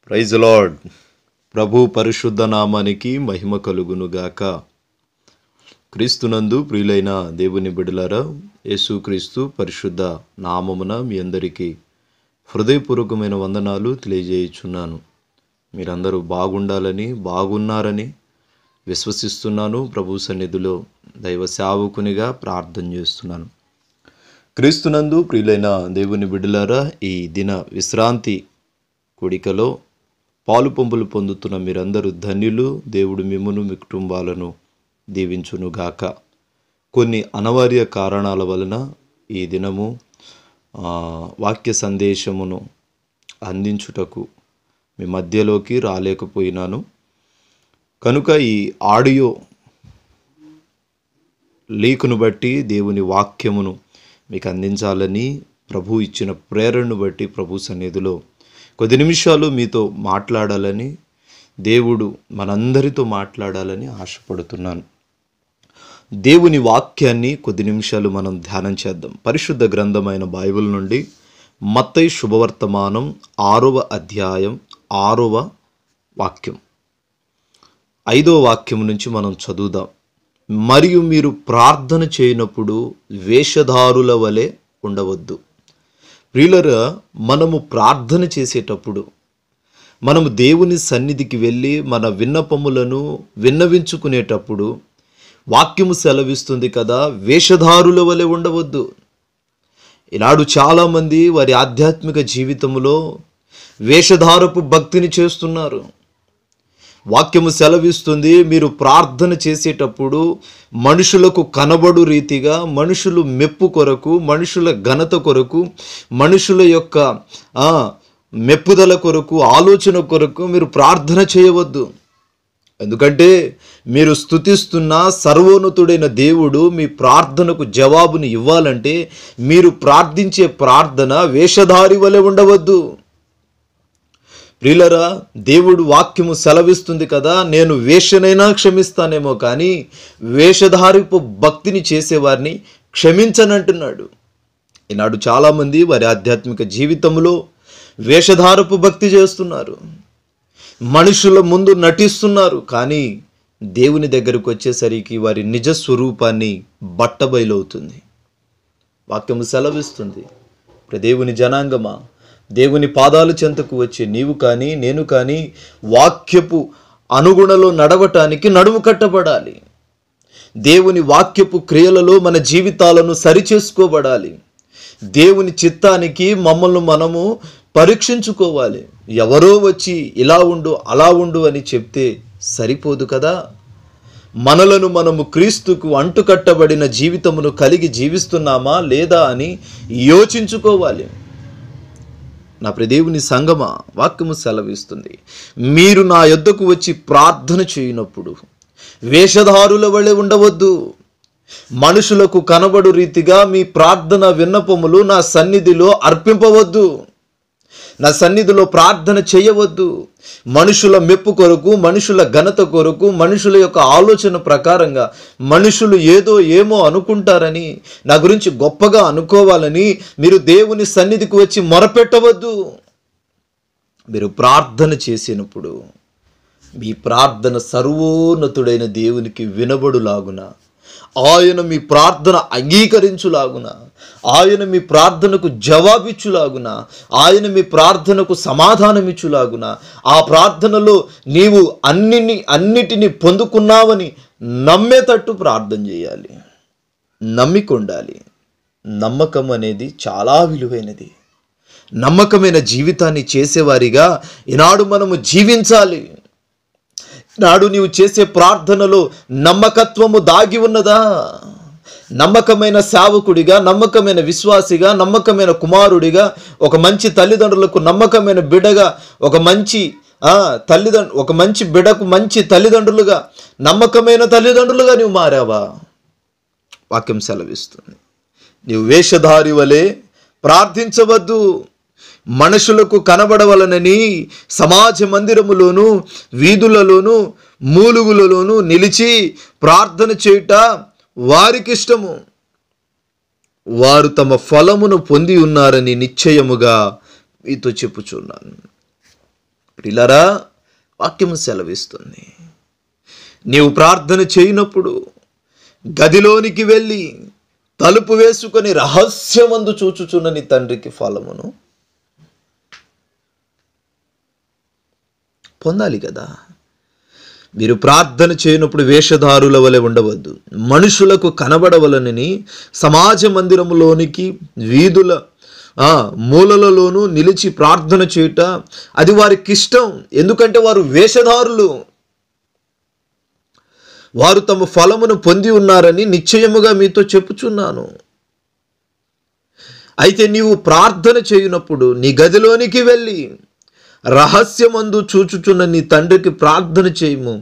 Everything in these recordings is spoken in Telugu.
Praise lord. ప్రభు పరిశుద్ధ నామానికి మహిమ కలుగునుగాక. క్రీస్తునందు ప్రియులైన దేవుని బిడ్డలారా, యేసుక్రీస్తు పరిశుద్ధ నామమున మీ అందరికీ హృదయపూర్వకమైన వందనాలు తెలియజేయుచున్నాను. మీరందరూ బాగున్నారని విశ్వసిస్తున్నాను. ప్రభు సన్నిధిలో దైవ సేవకునిగా ప్రార్థన చేస్తున్నాను. క్రీస్తునందు ప్రియులైన దేవుని బిడ్డలారా, ఈ దిన విశ్రాంతి కూడికలో పాలు పంపులు పొందుతున్న మీరందరూ ధన్యులు. దేవుడు మిమ్మును మీ కుటుంబాలను దీవించునుగాక. కొన్ని అనివార్య కారణాల వలన ఈ దినము వాక్య సందేశమును అందించుటకు మీ మధ్యలోకి రాలేకపోయినాను. కనుక ఈ ఆడియో లీకును బట్టి దేవుని వాక్యమును మీకు అందించాలని ప్రభు ఇచ్చిన ప్రేరణను బట్టి ప్రభు సన్నిధిలో కొద్ది నిమిషాలు మీతో మాట్లాడాలని, దేవుడు మనందరితో మాట్లాడాలని ఆశపడుతున్నాను. దేవుని వాక్యాన్ని కొద్ది నిమిషాలు మనం ధ్యానం చేద్దాం. పరిశుద్ధ గ్రంథమైన బైబిల్ నుండి మత్తయి శుభవర్తమానం 6వ అధ్యాయం 6వ వాక్యం 5వ వాక్యం నుంచి మనం చదువుదాం. మరియు మీరు ప్రార్థన చేయనప్పుడు వేషధారుల వలె ఉండవద్దు. ప్రియులరా, మనము ప్రార్థన చేసేటప్పుడు మనము దేవుని సన్నిధికి వెళ్ళి మన విన్నపములను విన్నవించుకునేటప్పుడు వాక్యము సెలవిస్తుంది కదా, వేషధారుల వలె ఉండవద్దు. ఈనాడు చాలామంది వారి ఆధ్యాత్మిక జీవితంలో వేషధారపు భక్తిని చేస్తున్నారు. వాక్యము సెలవిస్తుంది, మీరు ప్రార్థన చేసేటప్పుడు మనుషులకు కనబడు రీతిగా, మనుషులు మెప్పు కొరకు, మనుషుల ఘనత కొరకు, మనుషుల యొక్క మెప్పుదల కొరకు, ఆలోచన కొరకు మీరు ప్రార్థన చేయవద్దు. ఎందుకంటే మీరు స్తుతిస్తున్న సర్వోన్నతుడైన దేవుడు మీ ప్రార్థనకు జవాబుని ఇవ్వాలంటే మీరు ప్రార్థించే ప్రార్థన వేషధారి వలె ఉండవద్దు. ప్రియులరా, దేవుడు వాక్యము సెలవిస్తుంది కదా, నేను వేషనైనా క్షమిస్తానేమో కానీ వేషధారిపు భక్తిని చేసేవారిని క్షమించనంటున్నాడు. ఈనాడు చాలామంది వారి ఆధ్యాత్మిక జీవితంలో వేషధారపు భక్తి చేస్తున్నారు, మనుషుల ముందు నటిస్తున్నారు. కానీ దేవుని దగ్గరకు వచ్చేసరికి వారి నిజ స్వరూపాన్ని బట్టబయలవుతుంది. వాక్యము సెలవిస్తుంది, దేవుని జనాంగమా, దేవుని పాదాల చెంతకు వచ్చి నీవు కానీ నేను కానీ వాక్యపు అనుగుణలో నడవటానికి నడుము కట్టబడాలి. దేవుని వాక్యపు క్రియలలో మన జీవితాలను సరిచేసుకోబడాలి. దేవుని చిత్తానికి మమ్మల్ని మనము పరీక్షించుకోవాలి. ఎవరో వచ్చి ఇలా ఉండు అలా ఉండు అని చెప్తే సరిపోదు కదా. మనలను మనము క్రీస్తుకు అంటుకట్టబడిన జీవితమును కలిగి జీవిస్తున్నామా లేదా అని యోచించుకోవాలి. నా ప్రియదేవుని సంగమా, వాక్యము సెలవిస్తుంది, మీరు నా యొద్దకు వచ్చి ప్రార్థన చేయనప్పుడు వేషధారుల వలె ఉండవద్దు. మనుషులకు కనబడు రీతిగా మీ ప్రార్థన విన్నపములు నా సన్నిధిలో అర్పింపవద్దు, నా సన్నిధిలో ప్రార్థన చేయవద్దు. మనుషుల మెప్పు కొరకు, మనుషుల ఘనత కొరకు, మనుషుల యొక్క ఆలోచన ప్రకారంగా మనుషులు ఏమో అనుకుంటారని, నా గురించి గొప్పగా అనుకోవాలని మీరు దేవుని సన్నిధికి వచ్చి మొరపెట్టవద్దు. మీరు ప్రార్థన చేసినప్పుడు మీ ప్రార్థన సర్వోన్నతుడైన దేవునికి వినబడులాగున, ఆయన మీ ప్రార్థన అంగీకరించులాగున, ఆయన మీ ప్రార్థనకు జవాబిచ్చులాగున, ఆయన మీ ప్రార్థనకు సమాధానమిచ్చులాగున, ఆ ప్రార్థనలో నీవు అన్నిటినీ పొందుకున్నావని నమ్మేటట్టు ప్రార్థన చేయాలి. నమ్మికొండాలి. నమ్మకం అనేది చాలా విలువైనది. నమ్మకమైన జీవితాన్ని చేసేవారిగా ఈనాడు మనము జీవించాలి. నాడు నీవు చేసే ప్రార్థనలో నమ్మకత్వము దాగి ఉన్నదా? నమ్మకమైన సేవకుడిగా, నమ్మకమైన విశ్వాసిగా, నమ్మకమైన కుమారుడిగా, ఒక మంచి తల్లిదండ్రులకు నమ్మకమైన బిడ్డగా, ఒక మంచి బిడ్డకు మంచి తల్లిదండ్రులుగా, నమ్మకమైన తల్లిదండ్రులుగా నీవు మారావా? వాక్యం సెలవిస్తుంది, నీవు వేషధారి వలె ప్రార్థించవద్దు. మనుషులకు కనబడవలనని సమాజ మందిరములోను, వీధులలోను, మూలుగులలోను నిలిచి ప్రార్థన చేయుట వారికి ఇష్టము. వారు తమ ఫలమును పొంది ఉన్నారని నిశ్చయముగా మీతో చెప్పుచున్నాను. ప్రియులారా, వాక్యము సెలవిస్తుంది, నీవు ప్రార్థన చేయనప్పుడు గదిలోనికి వెళ్ళి తలుపు వేసుకొని రహస్యమందు చూచుచున్న నీ తండ్రికి ఫలమును పొందాలి కదా. మీరు ప్రార్థన చేయనప్పుడు వేషధారుల వలె ఉండవద్దు, మనుషులకు కనబడవలనని సమాజ మందిరములోనికి వీధుల మూలలలోనూ నిలిచి ప్రార్థన చేయుట అది వారికి ఇష్టం. ఎందుకంటే వారు వేషధారులు, వారు తమ ఫలమును పొంది ఉన్నారని నిశ్చయముగా మీతో చెప్పుచున్నాను. అయితే నీవు ప్రార్థన చేయునప్పుడు నీ గదిలోనికి వెళ్ళి రహస్యమందు చూచుచున్న నీ తండ్రికి ప్రార్థన చేయుము.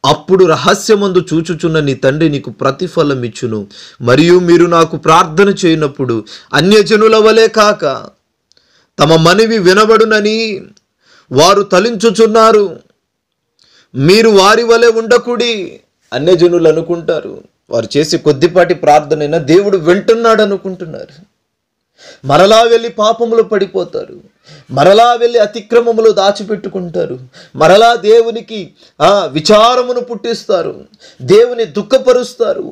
అప్పుడు రహస్యమందు చూచుచున్న నీ తండ్రి నీకు ప్రతిఫలం ఇచ్చును. మరియు మీరు నాకు ప్రార్థన చేయనప్పుడు అన్యజనుల వలె కాక తమ మనవి వినబడునని వారు తలించుచున్నారు. మీరు వారి వలె ఉండకుడి. అన్యజనులు అనుకుంటారు వారు చేసే కొద్దిపాటి ప్రార్థనైనా దేవుడు వింటున్నాడు అనుకుంటున్నారు. మరలా వెళ్ళి పాపములు పడిపోతారు, మరలా వెళ్ళి అతిక్రమములు దాచిపెట్టుకుంటారు, మరలా దేవునికి విచారమును పుట్టిస్తారు, దేవుని దుఃఖపరుస్తారు.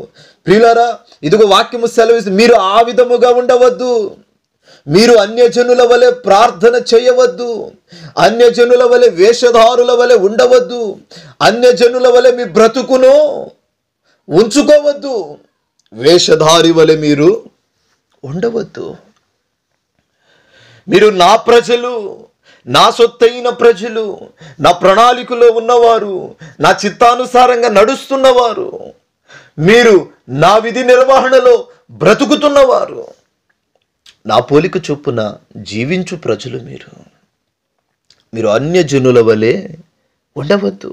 ప్రియులారా, ఇదిగో వాక్యము సెలవిస్తుంది, మీరు ఆ విధముగా ఉండవద్దు. మీరు అన్యజనుల వలె ప్రార్థన చేయవద్దు, అన్యజనుల వలె వేషధారుల వలె ఉండవద్దు, అన్యజనుల వలె మీ బ్రతుకును ఉంచుకోవద్దు, వేషధారి వలె మీరు ఉండవద్దు. మీరు నా ప్రజలు, నా సొత్తైన ప్రజలు, నా ప్రణాళికలో ఉన్నవారు, నా చిత్తానుసారంగా నడుస్తున్నవారు, మీరు నా విధి నిర్వహణలో బ్రతుకుతున్నవారు, నా పోలిక చొప్పున జీవించు ప్రజలు. మీరు అన్యజనుల వలె ఉండవద్దు.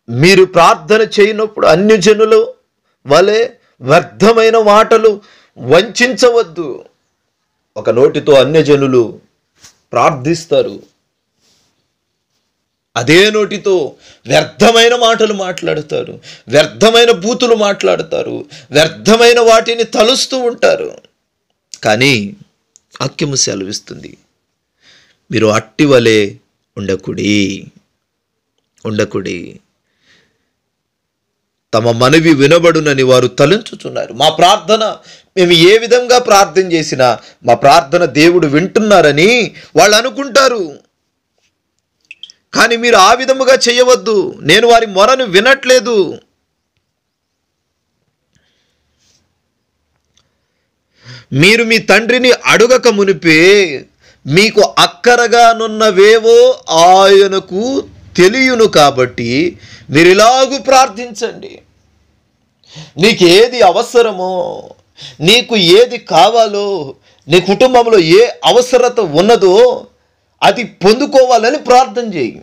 మీరు ప్రార్థన చేయనప్పుడు అన్యజనుల వలె వ్యర్థమైన మాటలు వంచవద్దు. ఒక నోటితో అన్యజనులు ప్రార్థిస్తారు, అదే నోటితో వ్యర్థమైన మాటలు మాట్లాడతారు, వ్యర్థమైన బూతులు మాట్లాడతారు, వ్యర్థమైన వాటిని తలుస్తూ ఉంటారు. కానీ వాక్యము సెలవిస్తుంది, మీరు అట్టి వలె ఉండకుడి. తమ మనవి వినబడునని వారు తలంచుచున్నారు. మా ప్రార్థన, మేము ఏ విధంగా ప్రార్థన చేసినా మా ప్రార్థన దేవుడు వింటున్నారని వాళ్ళు అనుకుంటారు. కానీ మీరు ఆ విధముగా చేయవద్దు. నేను వారి మొరను వినట్లేదు. మీరు మీ తండ్రిని అడుగక మునిపే మీకు అక్కరగానున్నవేవో ఆయనకు తెలియను. కాబట్టి మీరు ఇలాగూ ప్రార్థించండి. నీకు ఏది అవసరమో, నీకు ఏది కావాలో, నీ కుటుంబంలో ఏ అవసరత ఉన్నదో అది పొందుకోవాలని ప్రార్థన చేయి.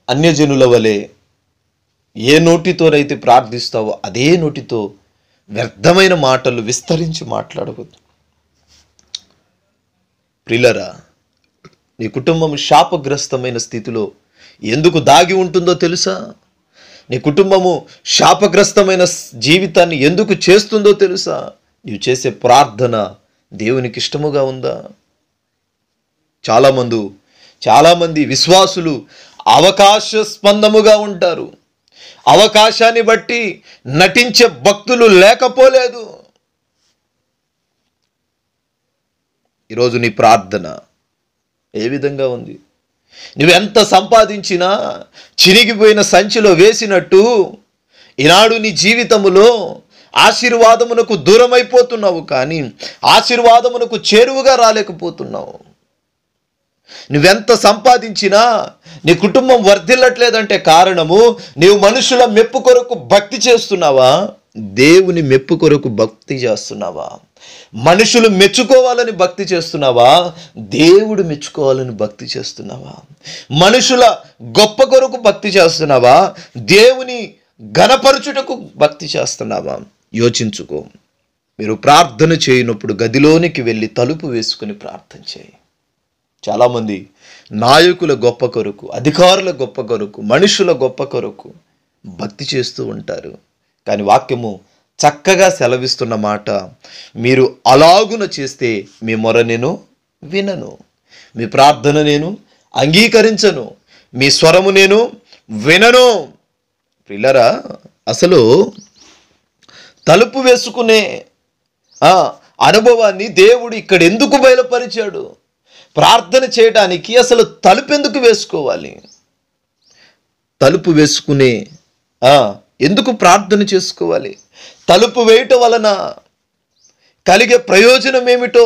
అన్యజనుల వలె ఏ నోటితోనైతే ప్రార్థిస్తావో అదే నోటితో వ్యర్థమైన మాటలు విస్తరించి మాట్లాడవద్దు. ప్రియులారా, నీ కుటుంబం శాపగ్రస్తమైన స్థితిలో ఎందుకు దాగి ఉంటుందో తెలుసా? నీ కుటుంబము శాపగ్రస్తమైన జీవితాన్ని ఎందుకు చేస్తుందో తెలుసా? నీవు చేసే ప్రార్థన దేవునికి ఇష్టముగా ఉందా? చాలామంది విశ్వాసులు అవకాశ స్పందముగా ఉంటారు. అవకాశాన్ని బట్టి నటించే భక్తులు లేకపోలేదు. ఈరోజు నీ ప్రార్థన ఏ విధంగా ఉంది? నువ్వెంత సంపాదించినా చిరిగిపోయిన సంచిలో వేసినట్టు ఈనాడు నీ జీవితములో ఆశీర్వాదమునకు దూరమైపోతున్నావు, కానీ ఆశీర్వాదమునకు చేరువుగా రాలేకపోతున్నావు. నువ్వెంత సంపాదించినా నీ కుటుంబం వర్ధిల్లట్లేదంటే కారణము నీవు మనుషుల మెప్పు కొరకు భక్తి చేస్తున్నావా? దేవుని మెప్పు కొరకు భక్తి చేస్తున్నావా? మనుషులు మెచ్చుకోవాలని భక్తి చేస్తున్నావా? దేవుడు మెచ్చుకోవాలని భక్తి చేస్తున్నావా? మనుషుల గొప్ప కొరకు భక్తి చేస్తున్నావా? దేవుని ఘనపరచుటకు భక్తి చేస్తున్నావా? యోచించుకో. మీరు ప్రార్థన చేయనప్పుడు గదిలోనికి వెళ్ళి తలుపు వేసుకుని ప్రార్థన చేయి. చాలామంది నాయకుల గొప్ప కొరకు, అధికారుల గొప్ప కొరకు, మనుషుల గొప్ప కొరకు భక్తి చేస్తూ ఉంటారు. కానీ వాక్యము చక్కగా సెలవిస్తున్న మాట, మీరు అలాగున చేస్తే మీ మొర నేను వినను, మీ ప్రార్థన నేను అంగీకరించను, మీ స్వరము నేను వినను. పిల్లరా, అసలు తలుపు వేసుకునే అనుభవాన్ని దేవుడు ఇక్కడ ఎందుకు బయలుపరిచాడు? ప్రార్థన చేయడానికి అసలు తలుపు ఎందుకు వేసుకోవాలి? తలుపు వేసుకునే ఎందుకు ప్రార్థన చేసుకోవాలి? తలుపు వేయటం వలన కలిగే ప్రయోజనం ఏమిటో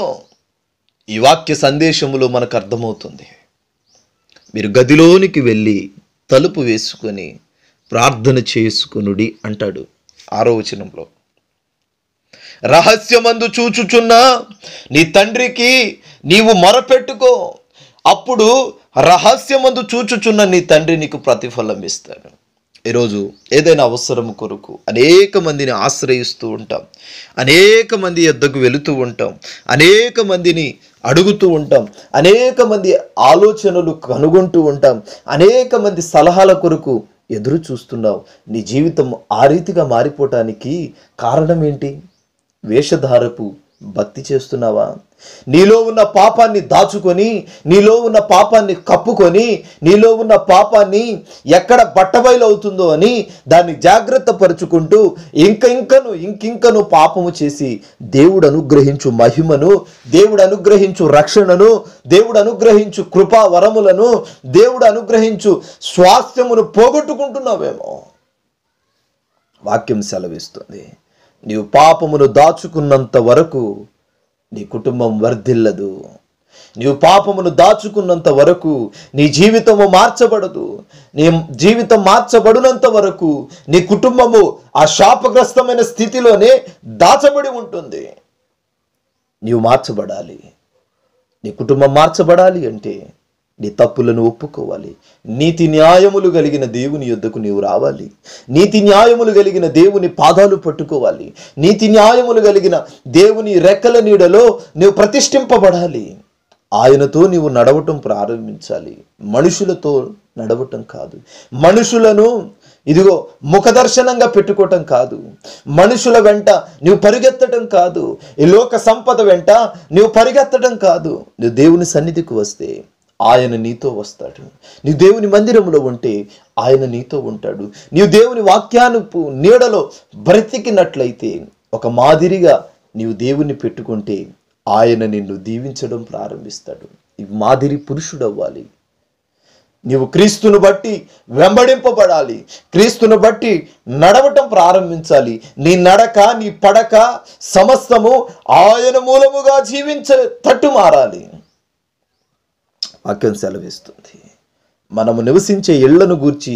ఈ వాక్య సందేశములో మనకు అర్థమవుతుంది. మీరు గదిలోనికి వెళ్ళి తలుపు వేసుకొని ప్రార్థన చేసుకొనుడి అంటాడు 6వ వచనంలో. రహస్యమందు చూచుచున్న నీ తండ్రికి నీవు మొరపెట్టుకో, అప్పుడు రహస్యమందు చూచుచున్న నీ తండ్రి నీకు ప్రతిఫలం ఇస్తాడు. ఈరోజు ఏదైనా అవసరం కొరకు అనేక మందిని ఆశ్రయిస్తూ ఉంటాం, అనేక మంది యొద్దకు వెళుతూ ఉంటాం, అనేక మందిని అడుగుతూ ఉంటాం, అనేక మంది ఆలోచనలు కనుగొంటూ ఉంటాం, అనేక మంది సలహాల కొరకు ఎదురు చూస్తున్నావు. నీ జీవితం ఆ రీతిగా మారిపోవటానికి కారణం ఏంటి? వేషధారపు భక్తి చేస్తున్నావా? నీలో ఉన్న పాపాన్ని దాచుకొని, నీలో ఉన్న పాపాన్ని కప్పుకొని, నీలో ఉన్న పాపాన్ని ఎక్కడ బట్టబయలు అవుతుందో అని దాన్ని జాగ్రత్త పరుచుకుంటూ ఇంకింకను పాపము చేసి దేవుడు అనుగ్రహించు మహిమను, దేవుడు అనుగ్రహించు రక్షణను, దేవుడు అనుగ్రహించు కృపా వరములను, దేవుడు అనుగ్రహించు స్వాస్థ్యమును పోగొట్టుకుంటున్నావేమో. వాక్యం సెలవిస్తుంది, నీవు పాపమును దాచుకున్నంత వరకు నీ కుటుంబం వర్ధిల్లదు. నీవు పాపమును దాచుకున్నంత వరకు నీ జీవితము మార్చబడదు. నీ జీవితం మార్చబడినంత వరకు నీ కుటుంబము ఆ శాపగ్రస్తమైన స్థితిలోనే దాచబడి ఉంటుంది. నీవు మార్చబడాలి. నీ కుటుంబం మార్చబడాలి అంటే నీ తప్పులను ఒప్పుకోవాలి. నీతి న్యాయములు కలిగిన దేవుని యొద్దకు నీవు రావాలి. నీతి న్యాయములు కలిగిన దేవుని పాదాలు పట్టుకోవాలి. నీతి న్యాయములు కలిగిన దేవుని రెక్కల నీడలో నీవు ప్రతిష్ఠింపబడాలి. ఆయనతో నీవు నడవటం ప్రారంభించాలి. మనుషులతో నడవటం కాదు. మనుషులను ఇదిగో ముఖదర్శనంగా పెట్టుకోవటం కాదు. మనుషుల వెంట నీవు పరిగెత్తడం కాదు. ఈ లోక సంపద వెంట నీవు పరిగెత్తడం కాదు. నువ్వు దేవుని సన్నిధికి వస్తే ఆయన నీతో వస్తాడు. నీవు దేవుని మందిరంలో ఉంటే ఆయన నీతో ఉంటాడు. నీవు దేవుని వాక్యానుపు నీడలో బ్రతికినట్లయితే, ఒక మాదిరిగా నీవు దేవుని పెట్టుకుంటే ఆయన నిన్ను దీవించడం ప్రారంభిస్తాడు. ఈ మాదిరి పురుషుడు అవ్వాలి. నీవు క్రీస్తును బట్టి వెంబడింపబడాలి. క్రీస్తును బట్టి నడవటం ప్రారంభించాలి. నీ నడక, నీ పడక సమస్తము ఆయన మూలముగా జీవించేటట్టు మారాలి. వాక్యం సెలవిస్తుంది. మనము నివసించే ఇళ్లను గూర్చి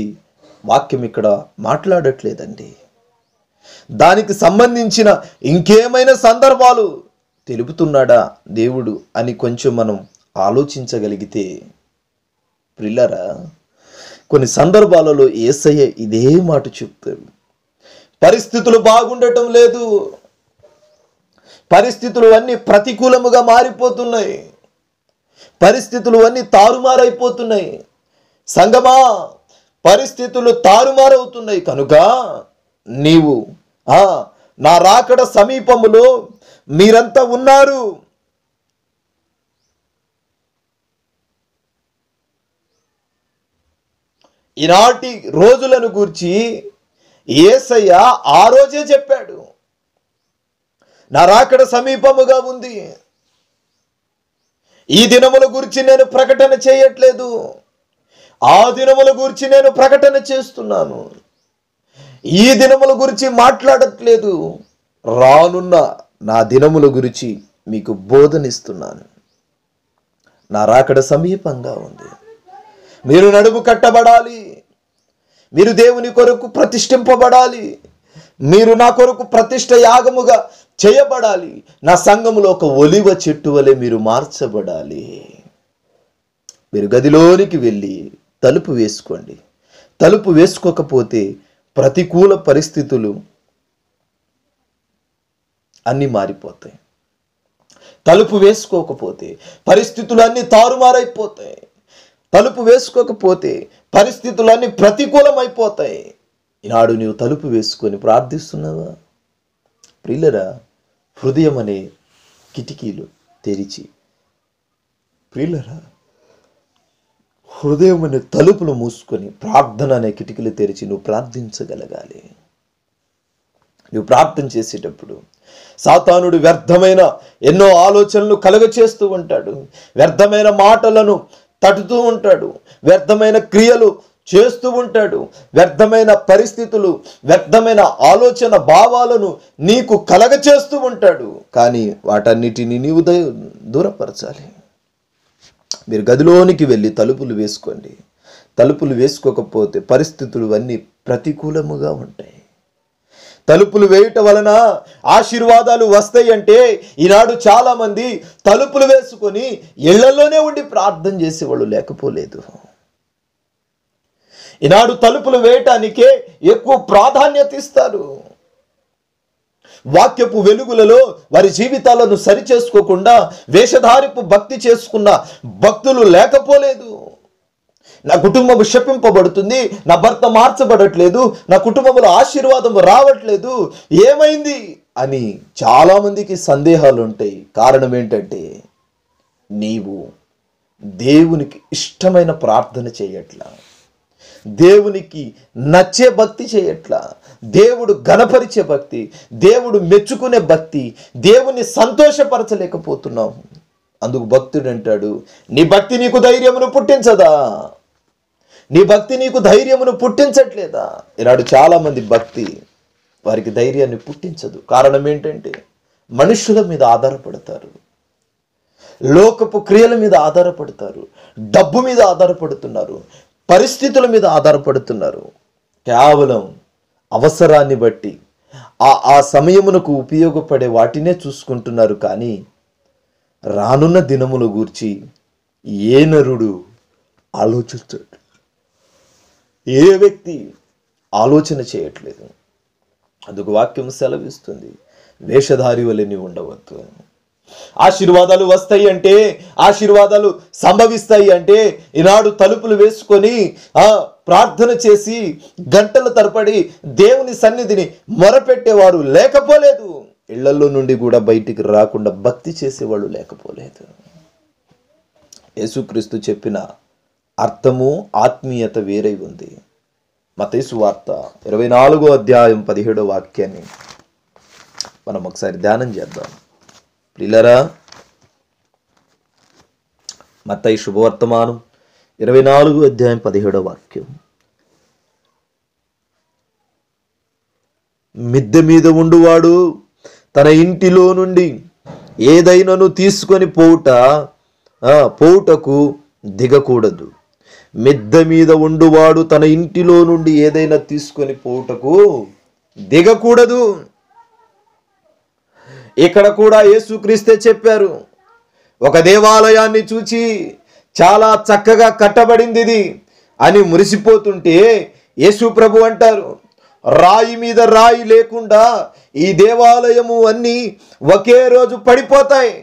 వాక్యం ఇక్కడ మాట్లాడట్లేదండి. దానికి సంబంధించిన ఇంకేమైనా సందర్భాలు తెలుపుతున్నాడా దేవుడు అని కొంచెం మనం ఆలోచించగలిగితే, ప్రిల్లరా, కొన్ని సందర్భాలలో యేసయ్య ఇదే మాట చెప్తాడు. పరిస్థితులు బాగుండటం లేదు, పరిస్థితులు అన్నీ ప్రతికూలముగా మారిపోతున్నాయి, పరిస్థితులు అన్నీ తారుమారైపోతున్నాయి. సంగమా, పరిస్థితులు తారుమారవుతున్నాయి కనుక నీవు నా రాకడ సమీపములో మీరంతా ఉన్నారు. ఈనాటి రోజులను గూర్చి యేసయ్య ఆ రోజే చెప్పాడు. నా రాకడ సమీపముగా ఉంది. ఈ దినముల గురించి నేను ప్రకటన చేయట్లేదు, ఆ దినముల గురించి నేను ప్రకటన చేస్తున్నాను. ఈ దినముల గురించి మాట్లాడట్లేదు, రానున్న నా దినముల గురించి మీకు బోధనిస్తున్నాను. నా రాకడ సమీపంగా ఉంది. మీరు నడుము కట్టబడాలి. మీరు దేవుని కొరకు ప్రతిష్ఠింపబడాలి. మీరు నా కొరకు ప్రతిష్ఠ యాగముగా చేయబడాలి. నా సంఘములో ఒక ఒలివ చెట్టు వలె మీరు మార్చబడాలి. మీరు గదిలోనికి వెళ్ళి తలుపు వేసుకోండి. తలుపు వేసుకోకపోతే ప్రతికూల పరిస్థితులు అన్నీ మారిపోతాయి. తలుపు వేసుకోకపోతే పరిస్థితులు అన్నీ తారుమారైపోతాయి. తలుపు వేసుకోకపోతే పరిస్థితులన్నీ ప్రతికూలమైపోతాయి. ఈనాడు నీవు తలుపు వేసుకొని ప్రార్థిస్తున్నావా? ప్రియులరా, హృదయం అనే కిటికీలు తెరిచి, ప్రియులరా, హృదయం అనే తలుపులు మూసుకొని ప్రార్థన అనే కిటికీలు తెరిచి నువ్వు ప్రార్థించగలగాలి. నువ్వు ప్రార్థన చేసేటప్పుడు సాతానుడు వ్యర్థమైన ఎన్నో ఆలోచనలు కలుగచేస్తూ ఉంటాడు, వ్యర్థమైన మాటలను తట్టుతూ ఉంటాడు, వ్యర్థమైన క్రియలు చేస్తూ ఉంటాడు, వ్యర్థమైన పరిస్థితులు, వ్యర్థమైన ఆలోచన భావాలను నీకు కలగచేస్తూ ఉంటాడు. కానీ వాటన్నిటిని నీవు దూరపరచాలి. మీరు గదిలోనికి వెళ్ళి తలుపులు వేసుకోండి. తలుపులు వేసుకోకపోతే పరిస్థితులు అన్నీ ప్రతికూలముగా ఉంటాయి. తలుపులు వేయటం వలన ఆశీర్వాదాలు వస్తాయి అంటే ఈనాడు చాలా మంది తలుపులు వేసుకొని ఇళ్లలోనే ఉండి ప్రార్థన చేసేవాళ్ళు లేకపోలేదు. ఈనాడు తలుపులు వేయటానికే ఎక్కువ ప్రాధాన్యత ఇస్తారు. వాక్యపు వెలుగులలో వారి జీవితాలను సరిచేసుకోకుండా వేషధారిపు భక్తి చేసుకున్న భక్తులు లేకపోలేదు. నా కుటుంబం శపింపబడుతుంది, నా భర్త మార్చబడట్లేదు, నా కుటుంబంలో ఆశీర్వాదం రావట్లేదు, ఏమైంది అని చాలామందికి సందేహాలు ఉంటాయి. కారణం ఏంటంటే నీవు దేవునికి ఇష్టమైన ప్రార్థన చేయట్లా, దేవునికి నచ్చే భక్తి చేయట్లా, దేవుడు ఘనపరిచే భక్తి, దేవుడు మెచ్చుకునే భక్తి, దేవుని సంతోషపరచలేకపోతున్నావు. అందుకు భక్తుడు అంటాడు, నీ భక్తి నీకు ధైర్యమును పుట్టించదా? నీ భక్తి నీకు ధైర్యమును పుట్టించట్లేదా? ఈనాడు చాలామంది భక్తి వారికి ధైర్యాన్ని పుట్టించదు. కారణం ఏంటంటే మనుషుల మీద ఆధారపడతారు, లోకపు క్రియల మీద ఆధారపడతారు, డబ్బు మీద ఆధారపడుతున్నారు, పరిస్థితుల మీద ఆధారపడుతున్నారు. కేవలం అవసరాన్ని బట్టి ఆ సమయమునకు ఉపయోగపడే వాటినే చూసుకుంటున్నారు. కానీ రానున్న దినముల గూర్చి ఏ నరుడు ఆలోచించాడు, ఏ వ్యక్తి ఆలోచన చేయట్లేదు. అందుకు వాక్యం సెలవిస్తుంది, వేషధారి వలె నీవు ఉండవద్దు. ఆశీర్వాదాలు వస్తాయి అంటే, ఆశీర్వాదాలు సంభవిస్తాయి అంటే ఈనాడు తలుపులు వేసుకొని ప్రార్థన చేసి గంటల తరబడి దేవుని సన్నిధిని మొరపెట్టేవారు లేకపోలేదు. ఇళ్లలో నుండి కూడా బయటికి రాకుండా భక్తి చేసేవాళ్ళు లేకపోలేదు. యేసుక్రీస్తు చెప్పిన అర్థము ఆత్మీయత వేరై ఉంది. మత్తయి సువార్త 24వ అధ్యాయం 17వ వాక్యాన్ని మనం ఒకసారి ధ్యానం చేద్దాం. ప్రియులారా, మత్తయి శుభవర్తమానం 24వ అధ్యాయం 17వ వాక్యం. మిద్దె మీద ఉండువాడు తన ఇంటిలో నుండి ఏదైనాను తీసుకొని పోవుటకు దిగకూడదు. మిద్దె మీద ఉండువాడు తన ఇంటిలో నుండి ఏదైనా తీసుకొని పోవుటకు దిగకూడదు. ఇక్కడ కూడా యేసుక్రీస్తే చెప్పారు. ఒక దేవాలయాన్ని చూచి చాలా చక్కగా కట్టబడింది ఇది అని మురిసిపోతుంటే యేసు ప్రభు అంటారు, రాయి మీద రాయి లేకుండా ఈ దేవాలయము అన్నీ ఒకే రోజు పడిపోతాయి.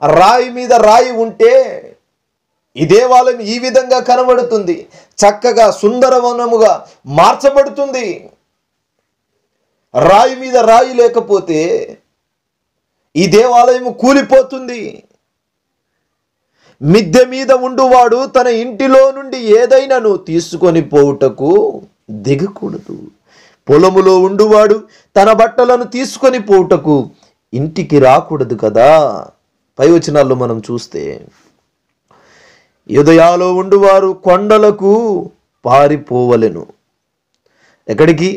రాయి మీద రాయి ఉంటే ఈ దేవాలయం ఈ విధంగా కనబడుతుంది, చక్కగా సుందరవనముగా మార్చబడుతుంది. రాయి మీద రాయి లేకపోతే ఈ దేవాలయం కూలిపోతుంది. మిద్దె మీద ఉండువాడు తన ఇంటిలో నుండి ఏదైనాను తీసుకొని పోవుటకు దిగకూడదు. పొలములో ఉండువాడు తన బట్టలను తీసుకొని పోవుటకు ఇంటికి రాకూడదు కదా. పై వచనాల్లో మనం చూస్తే, యూదయాలో ఉండువారు కొండలకు పారిపోవలెను. ఎక్కడికి?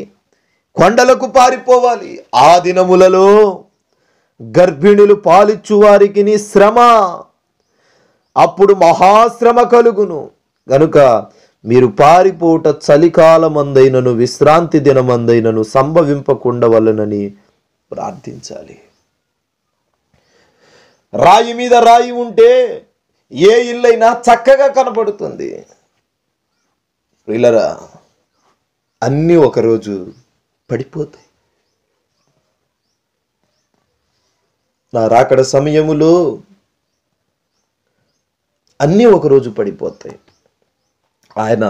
కొండలకు పారిపోవాలి. ఆ దినములలో గర్భిణులు పాలిచ్చు వారికి శ్రమ, అప్పుడు మహాశ్రమ కలుగును. గనుక మీరు పారిపోవుట చలికాలమందైనను విశ్రాంతి దినమందైనను సంభవింపకుండా వలనని ప్రార్థించాలి. రాయి మీద రాయి ఉంటే ఏ ఇల్లైనా చక్కగా కనబడుతుంది. ప్రియులారా, అన్నీ ఒకరోజు పడిపోతాయి. నా రాకడ సమయములో అన్నీ ఒకరోజు పడిపోతాయి. ఆయన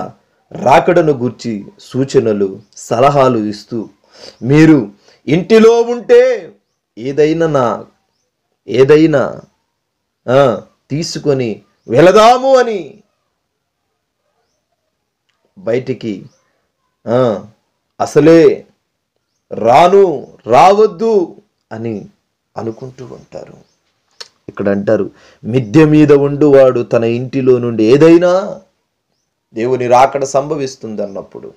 రాకడను గూర్చి సూచనలు సలహాలు ఇస్తూ, మీరు ఇంటిలో ఉంటే ఏదైనా తీసుకొని వెళదాము అని బయటికి అసలే రావద్దు అని అనుకుంటూ ఉంటారు. ఇక్కడ అంటారు, మిద్దె మీద ఉండువాడు తన ఇంటిలో నుండి ఏదైనా, దేవుని రాకడ సంభవిస్తుంది అన్నప్పుడు,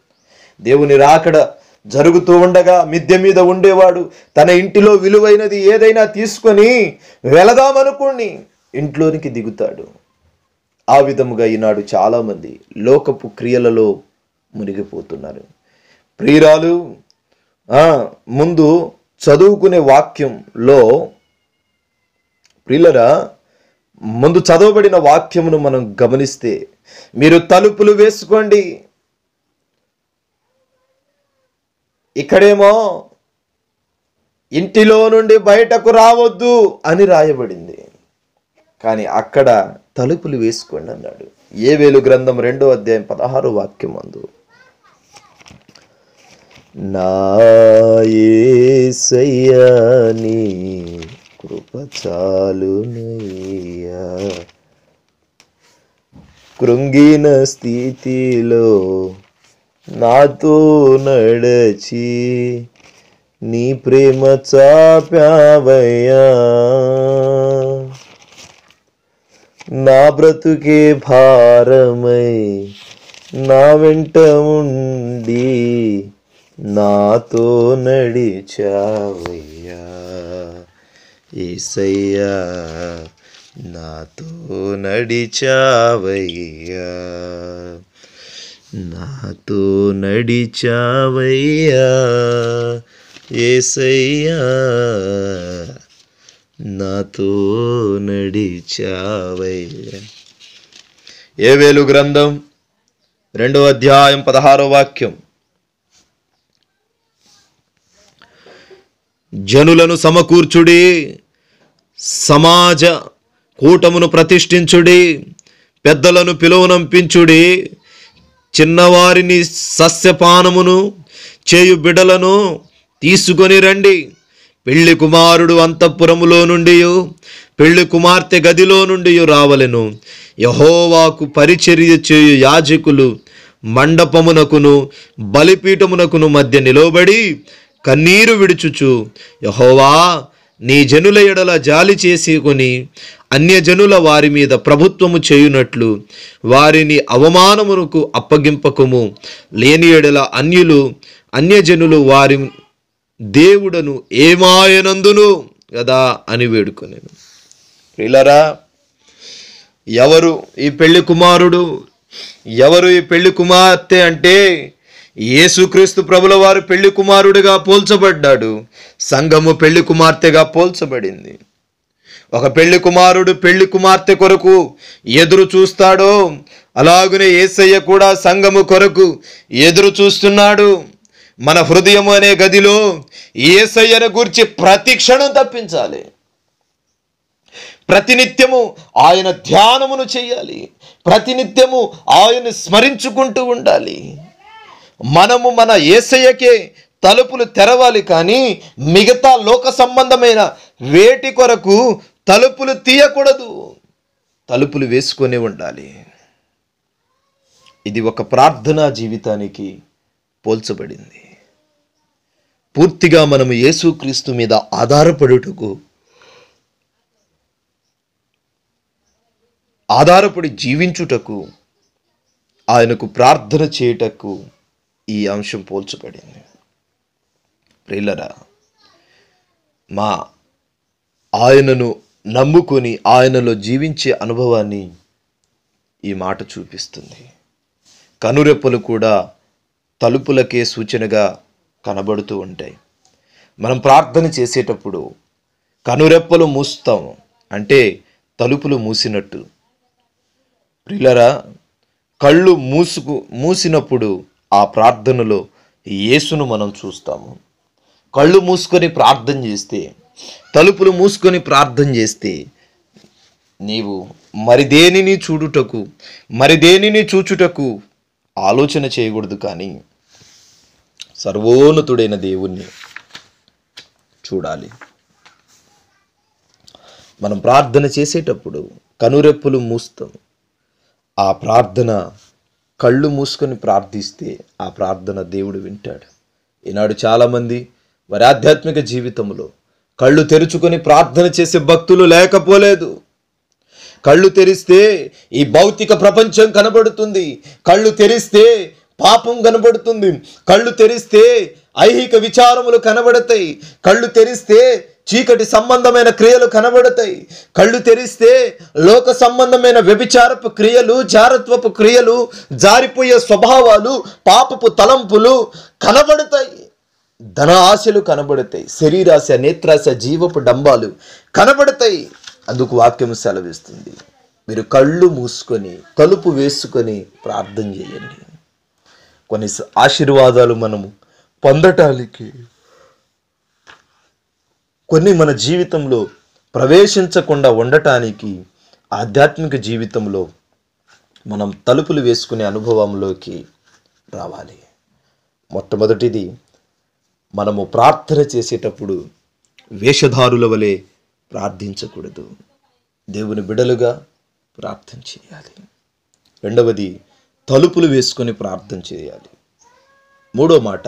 దేవుని రాకడ జరుగుతూ ఉండగా మిద్దె మీద ఉండేవాడు తన ఇంటిలో విలువైనది ఏదైనా తీసుకొని వెళదామనుకుని ఇంట్లోనికి దిగుతాడు. ఆ విధముగా ఈనాడు చాలామంది లోకపు క్రియలలో మునిగిపోతున్నారు. ప్రియురాలు, ముందు చదువుకునే వాక్యంలో ప్రియులరా, ముందు చదవబడిన వాక్యమును మనం గమనిస్తే, మీరు తలుపులు వేసుకోండి, ఇక్కడేమో ఇంటిలో నుండి బయటకు రావద్దు అని రాయబడింది. కానీ అక్కడ తలుపులు వేసుకోండి అన్నాడు. యోవేలు గ్రంథం 2వ అధ్యాయం 16వ వాక్యం అందు, నా యేసయ్యా నీ కృప చాలునయ్యా, కృంగిన స్థితిలో నాతో నడచి నీ ప్రేమ చాపావయ్యా, నా బ్రతుకే భారమై నా వెంట ఉండి నాతో నడిచావయ్యా, యేసయ్యా నాతో నడిచావయ్యా, నాతో నడిచావయ్యా, యేసయ్యా నాతో నడిచావయ్యా. యోవేలు గ్రంథం 2వ అధ్యాయం 16వ వాక్యం, జనులను సమకూర్చుడి, సమాజ కూటమును ప్రతిష్ఠించుడి, పెద్దలను పిలువనంపించుడి, చిన్నవారిని సస్యపానమును చేయు బిడ్డలను తీసుకొని రండి. పెళ్లి కుమారుడు అంతఃపురములో నుండి పెళ్లి కుమార్తె గదిలో నుండి రావలెను. యెహోవాకు పరిచర్య చేయు యాజకులు మండపమునకును బలిపీఠమునకును మధ్య నిలవబడి కన్నీరు విడుచుచు, యెహోవా నీ జనుల ఎడల జాలి చేసుకొని అన్యజనుల వారి మీద ప్రభుత్వము చేయునట్లు వారిని అవమానమునకు అప్పగింపకము, లేని ఎడల అన్యజనులు వారి దేవుడను ఏమాయనందును కదా అని వేడుకొనెను. ప్రియులారా, ఎవరు ఈ పెళ్లి కుమారుడు, ఎవరు ఈ పెళ్లి కుమార్తె అంటే యేసుక్రీస్తు ప్రభుల వారు పెళ్లి కుమారుడిగా పోల్చబడ్డాడు, సంఘము పెళ్లి కుమార్తెగా పోల్చబడింది. ఒక పెళ్లి కుమారుడు పెళ్లి కుమార్తె కొరకు ఎదురు చూస్తాడో అలాగునే యేసయ్య కూడా సంఘము కొరకు ఎదురు చూస్తున్నాడు. మన హృదయం అనే గదిలో యేసయ్యను గూర్చి ప్రతి క్షణం తప్పించాలి, ప్రతినిత్యము ఆయన ధ్యానమును చేయాలి, ప్రతినిత్యము ఆయన్ని స్మరించుకుంటూ ఉండాలి. మనము మన యేసయ్యకే తలుపులు తెరవాలి, కానీ మిగతా లోక సంబంధమైన వేటి కొరకు తలుపులు తీయకూడదు, తలుపులు వేసుకొని ఉండాలి. ఇది ఒక ప్రార్థనా జీవితానికి పోల్చబడింది. పూర్తిగా మనము యేసుక్రీస్తు మీద ఆధారపడి జీవించుటకు, ఆయనకు ప్రార్థన చేయుటకు ఈ అంశం పోల్చబడింది. ప్రియులారా, ఆయనను నమ్ముకొని ఆయనలో జీవించే అనుభవాన్ని ఈ మాట చూపిస్తుంది. కనురెప్పలు కూడా తలుపులకే సూచనగా కనబడుతూ ఉంటాయి. మనం ప్రార్థన చేసేటప్పుడు కనురెప్పలు మూస్తాము అంటే తలుపులు మూసినట్టు. ప్రియులారా, కళ్ళు మూసినప్పుడు ఆ ప్రార్థనలో యేసును మనం చూస్తాము. కళ్ళు మూసుకొని ప్రార్థన చేస్తే, తలుపులు మూసుకొని ప్రార్థన చేస్తే నీవు మరిదేనిని చూచుటకు ఆలోచన చేయకూడదు, కానీ సర్వోన్నతుడైన దేవుణ్ణి చూడాలి. మనం ప్రార్థన చేసేటప్పుడు కనురెప్పులు మూస్తాం. ఆ ప్రార్థన కళ్ళు మూసుకొని ప్రార్థిస్తే ఆ ప్రార్థన దేవుడు వింటాడు. ఈనాడు చాలామంది వారి ఆధ్యాత్మిక జీవితంలో కళ్ళు తెరుచుకొని ప్రార్థన చేసే భక్తులు లేకపోలేదు. కళ్ళు తెరిస్తే ఈ భౌతిక ప్రపంచం కనబడుతుంది, కళ్ళు తెరిస్తే పాపం కనబడుతుంది, కళ్ళు తెరిస్తే ఐహిక విచారములు కనబడతాయి, కళ్ళు తెరిస్తే చీకటి సంబంధమైన క్రియలు కనబడతాయి, కళ్ళు తెరిస్తే లోక సంబంధమైన వ్యభిచారపు క్రియలు, జారత్వపు క్రియలు, జారిపోయే స్వభావాలు, పాపపు తలంపులు కనబడతాయి, ధన ఆశలు కనబడతాయి, శరీరాశ, నేత్రాశ, జీవపు డంబాలు కనబడతాయి. అందుకు వాక్యం సెలవిస్తుంది, మీరు కళ్ళు మూసుకొని తలుపు వేసుకొని ప్రార్థన చేయండి. కొన్ని ఆశీర్వాదాలు మనము పొందటానికి, కొన్ని మన జీవితంలో ప్రవేశించకుండా ఉండటానికి, ఆధ్యాత్మిక జీవితంలో మనం తలుపులు వేసుకునే అనుభవంలోకి రావాలి. మొట్టమొదటిది, మనము ప్రార్థన చేసేటప్పుడు వేషధారుల వలె ప్రార్థించకూడదు. దేవుని బిడలుగా ప్రార్థన చేయాలి. రెండవది, తలుపులు వేసుకొని ప్రార్థన చేయాలి. మూడో మాట,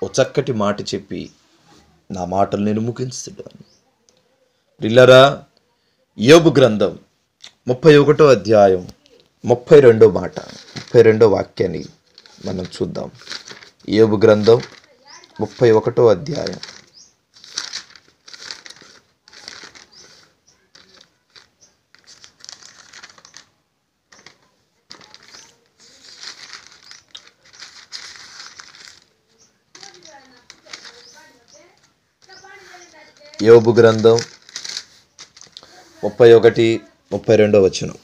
ఓ చక్కటి మాట చెప్పి నా మాటలు నేను ముగించుతాను. ప్రియులారా, యోబు గ్రంథం 31వ అధ్యాయం 32వ మాట, 32వ వాక్యాన్ని మనం చూద్దాం. యోబు గ్రంథం 31వ అధ్యాయం 31:32 వచనం.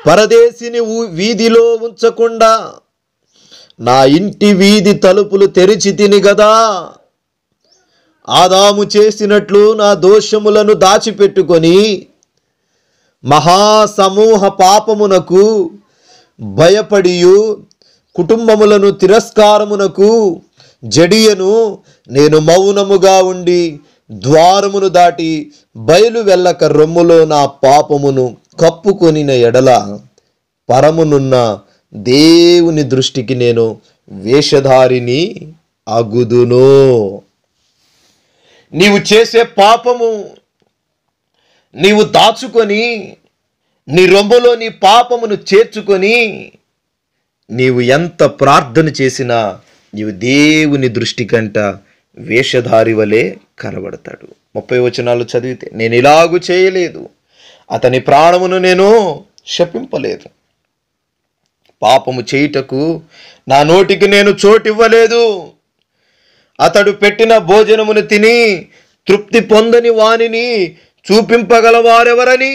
పరదేశిని వీధిలో ఉంచకుండా నా ఇంటి వీధి తలుపులు తెరిచి తిని గదా, ఆదాము చేసినట్లు నా దోషములను దాచిపెట్టుకొని మహాసమూహ పాపమునకు భయపడియు కుటుంబములను తిరస్కారమునకు జడియను నేను మౌనముగా ఉండి ద్వారమును దాటి బయలు వెళ్ళక రొమ్ములో నా పాపమును కప్పుకొనిన ఎడల పరమునున్న దేవుని దృష్టికి నేను వేషధారిని అగుదును. నీవు చేసే పాపము నీవు దాచుకొని, నీ రొమ్ములో నీ పాపమును చేర్చుకొని, నీవు ఎంత ప్రార్థన చేసినా నీవు దేవుని దృష్టి కంట వేషధారి వలె కనబడతాడు. 30 వచనాలు చదివితే, నేను ఇలాగు చేయలేదు, అతని ప్రాణమును నేను శపింపలేదు, పాపము చేయుటకు నా నోటికి నేను చోటివ్వలేదు, అతడు పెట్టిన భోజనమును తిని తృప్తి పొందని వానిని చూపింపగలవారెవరని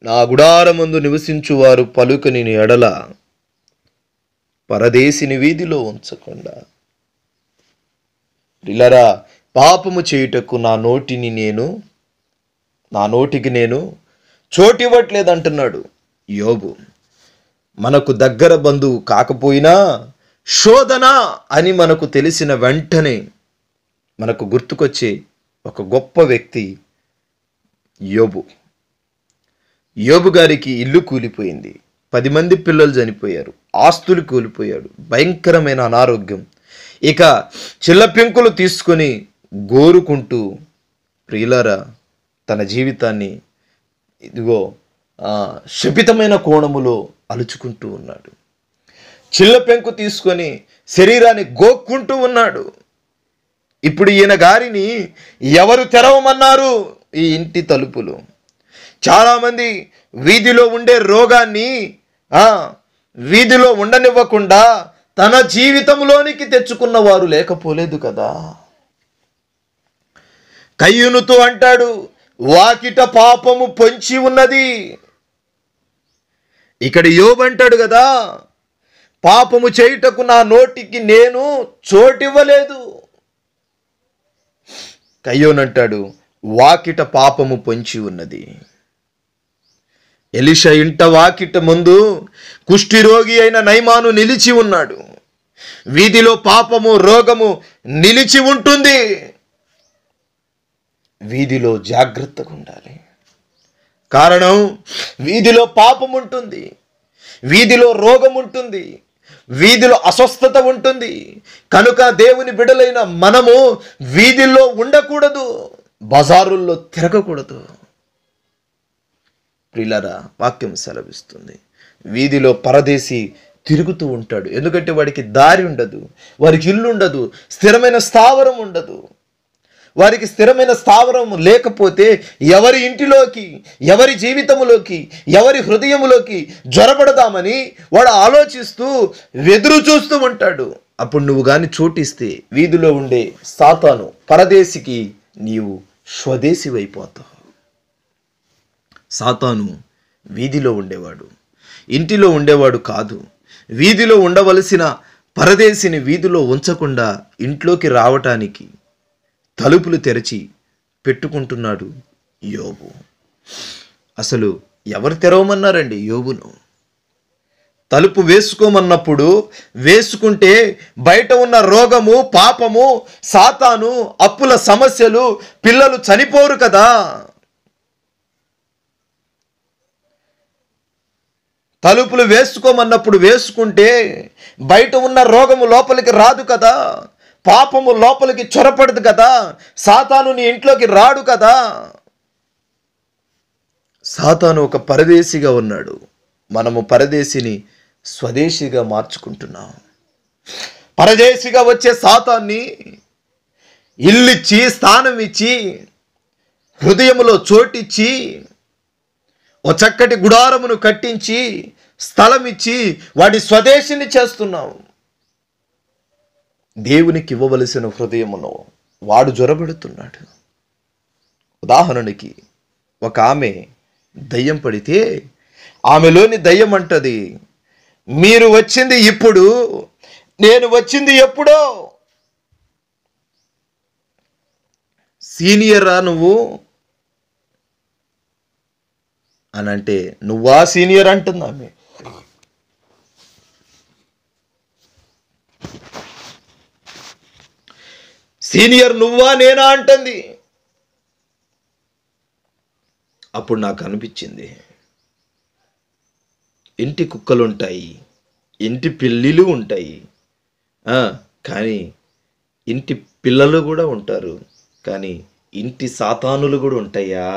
నా గుడారమందు నివసించువారు పలుకని ఎడల పరదేశిని వీధిలో ఉంచకుండా. ప్రియులారా, పాపము చేయుటకు నా నోటికి నేను చోటివ్వట్లేదు అంటున్నాడు యోబు. మనకు దగ్గర బంధువు కాకపోయినా శోధన అని మనకు తెలిసిన వెంటనే మనకు గుర్తుకొచ్చే ఒక గొప్ప వ్యక్తి యోబు. యోబు గారికి ఇల్లు కూలిపోయింది, 10 మంది పిల్లలు చనిపోయారు, ఆస్తులు కూలిపోయాడు, భయంకరమైన అనారోగ్యం. ఇక చిల్లపెంకులు తీసుకొని గోరుకుంటూ ప్రియులారా తన జీవితాన్ని ఇదిగో శపితమైన కోణములో అలుచుకుంటూ ఉన్నాడు. చిల్లపెంకు తీసుకొని శరీరాన్ని గోక్కుంటూ ఉన్నాడు. ఇప్పుడు ఈయన గారిని ఎవరు తెరవమన్నారు? ఈ ఇంటి తలుపులు. చాలామంది వీధిలో ఉండే రోగాన్ని వీధిలో ఉండనివ్వకుండా తన జీవితంలోనికి తెచ్చుకున్న వారు లేకపోలేదు కదా. కయ్యూనుతో అంటాడు, వాకిట పాపము పొంచి ఉన్నది. ఇక్కడ యోబు అంటాడు కదా, పాపము చేయుటకు నా నోటికి నేను చోటివ్వలేదు. కయ్యూను అంటాడు, వాకిట పాపము పొంచి ఉన్నది. ఎలీషా ఇంట వాకిట ముందు కుష్ఠిరోగి అయిన నయమాను నిలిచి ఉన్నాడు. వీధిలో పాపము రోగము నిలిచి ఉంటుంది. వీధిలో జాగ్రత్తగా ఉండాలి. కారణం, వీధిలో పాపం ఉంటుంది, వీధిలో రోగం ఉంటుంది, వీధిలో అస్వస్థత ఉంటుంది. కనుక దేవుని బిడ్డలైన మనము వీధిలో ఉండకూడదు, బజారుల్లో తిరగకూడదు. ప్రియులారా, వాక్యం సెలవిస్తుంది, వీధిలో పరదేశి తిరుగుతూ ఉంటాడు. ఎందుకంటే వాడికి దారి ఉండదు, వారికి ఇల్లు ఉండదు, స్థిరమైన స్థావరం ఉండదు. వారికి స్థిరమైన స్థావరం లేకపోతే ఎవరి ఇంటిలోకి, ఎవరి జీవితంలోకి, ఎవరి హృదయంలోకి జ్వరపడదామని వాడు ఆలోచిస్తూ ఎదురు చూస్తూ ఉంటాడు. అప్పుడు నువ్వు కానీ చోటిస్తే వీధిలో ఉండే సాతాను పరదేశికి నీవు స్వదేశి అయిపోతావు. సాతాను వీధిలో ఉండేవాడు, ఇంటిలో ఉండేవాడు కాదు. వీధిలో ఉండవలసిన పరదేశిని వీధిలో ఉంచకుండా ఇంట్లోకి రావటానికి తలుపులు తెరచి పెట్టుకుంటున్నాడు యోబు. అసలు ఎవరు తెరవమన్నారండి యోబును? తలుపు వేసుకోమన్నప్పుడు వేసుకుంటే బయట ఉన్న రోగము, పాపము, సాతాను, అప్పుల సమస్యలు, పిల్లలు చనిపోరు కదా. తలుపులు వేసుకోమన్నప్పుడు వేసుకుంటే బయట ఉన్న రోగము లోపలికి రాదు కదా, పాపము లోపలికి చొరపడదు కదా, సాతాను నీ ఇంట్లోకి రాడు కదా. సాతాను ఒక పరదేశిగా ఉన్నాడు, మనము పరదేశిని స్వదేశిగా మార్చుకుంటున్నాం. పరదేశిగా వచ్చే సాతాన్ని ఇల్లిచ్చి, స్థానం ఇచ్చి, హృదయములో చోటిచ్చి, ఓ చక్కటి గుడారమును కట్టించి, స్థలం ఇచ్చి వాడి స్వదేశిని చేస్తున్నాం. దేవునికి ఇవ్వవలసిన హృదయమును వాడు జ్వరబెడుతున్నాడు. ఉదాహరణకి ఒక ఆమె దయ్యం పడితే ఆమెలోని దయ్యం అంటది, మీరు వచ్చింది ఇప్పుడు, నేను వచ్చింది ఎప్పుడో. సీనియరా నువ్వు అని అంటే, నువ్వా సీనియర్ అంటుంది ఆమె. సీనియర్ నువ్వా నేనా అంటుంది. అప్పుడు నాకు అనిపించింది, ఇంటి కుక్కలు ఉంటాయి, ఇంటి పిల్లిలు ఉంటాయి, కానీ ఇంటి పిల్లలు కూడా ఉంటారు, కానీ ఇంటి సాతానులు కూడా ఉంటాయా?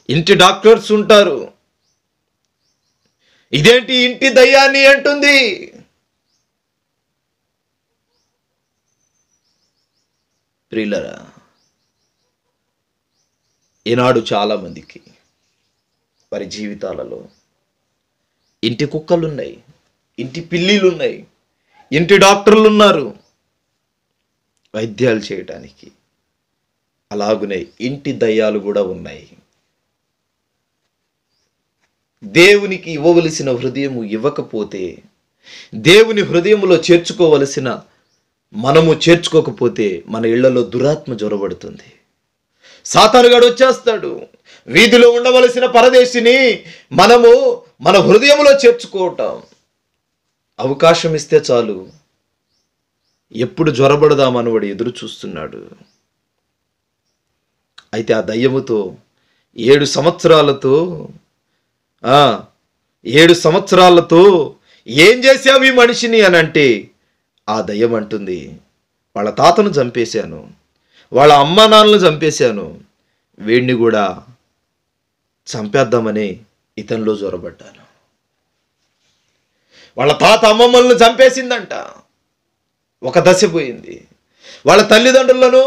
ఇంటి డాక్టర్స్ ఉంటారు, ఇదేంటి ఇంటి దయ్యాన్ని అంటుంది. ప్రియులరా, ఈనాడు చాలామందికి వారి జీవితాలలో ఇంటి కుక్కలు ఉన్నాయి, ఇంటి పిల్లిలు ఉన్నాయి, ఇంటి డాక్టర్లు ఉన్నారు వైద్యాలు చేయటానికి. అలాగునే ఇంటి దయ్యాలు కూడా ఉన్నాయి. దేవునికి ఇవ్వవలసిన హృదయము ఇవ్వకపోతే, దేవుని హృదయములో చేర్చుకోవలసిన మనము చేర్చుకోకపోతే మన ఇళ్లలో దురాత్మ జ్వరబడుతుంది. సాతానుగాడు వచ్చేస్తాడు. వీధిలో ఉండవలసిన పరదేశిని మనము మన హృదయంలో చేర్చుకోవటం అవకాశం ఇస్తే చాలు, ఎప్పుడు జ్వరబడదామని వాడు ఎదురు చూస్తున్నాడు. అయితే ఆ దయ్యముతో 7 సంవత్సరాలతో ఏం చేసావు ఈ మనిషిని అని అంటే, ఆ దయ్యం అంటుంది, వాళ్ళ తాతను చంపేశాను, వాళ్ళ అమ్మా నాన్నలను చంపేశాను, వీడిని కూడా చంపేద్దామని ఇతనిలో జ్వరబడ్డాను. వాళ్ళ తాత అమ్మమ్మలను చంపేసిందంట, ఒక దశ పోయింది. వాళ్ళ తల్లిదండ్రులను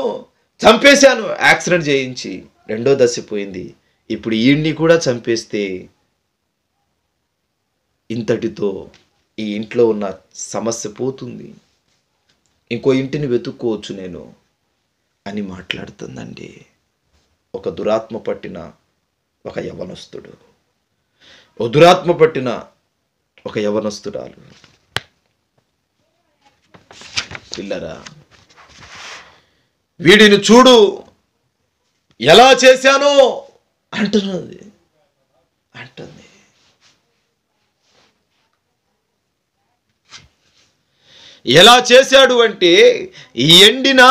చంపేశాను యాక్సిడెంట్ చేయించి, రెండో దశ పోయింది. ఇప్పుడు ఈయన్ని కూడా చంపేస్తే ఇంతటితో ఈ ఇంట్లో ఉన్న సమస్య పోతుంది, ఇంకో ఇంటిని వెతుక్కోవచ్చు నేను అని మాట్లాడుతుందండి ఒక దురాత్మ పట్టిన ఒక యవనస్తుడు, ఓ దురాత్మ పట్టిన ఒక యవనస్తురాలు. పిల్లరా, వీడిని చూడు ఎలా చేశానో అంటుంది. ఎలా చేశాడు అంటే, ఈ ఎండిన